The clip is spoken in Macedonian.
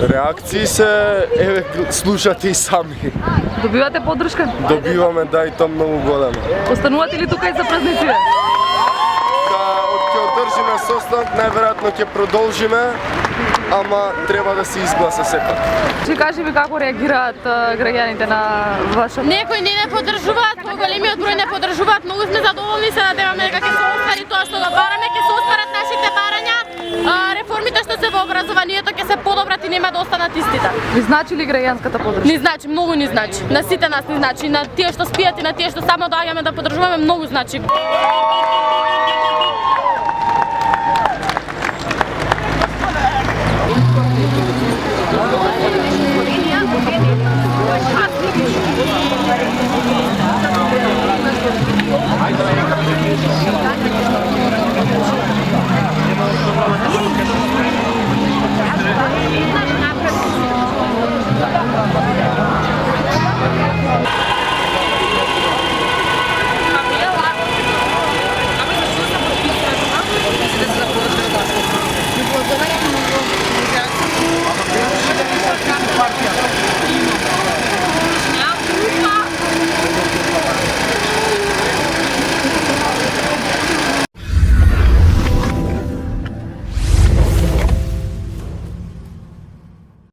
Реакции се, слушате и сами. Добивате поддршка? Добиваме, да, и то много голема. Останувате ли тука и за празниците? Ќе одржиме состанок, најверојатно ќе продолжиме, ама треба да се изгласа сепак. Ще кажи ми како реагираат граѓаните на ваша... Некои не поддржуваат, поголемиот број не поддржуваат, многу сме задоволни, се надеваме дека ќе се оствари тоа што го бараме, ќе се остварат нашите барања, реформите што се во образованието ќе се подобрат и нема да останат истите. Ви значи ли граѓанската поддршка? Ни значи, многу ни значи. На сите нас ни значи, на тие што спијат и на тие што само доаѓаме да поддржуваме, многу значи.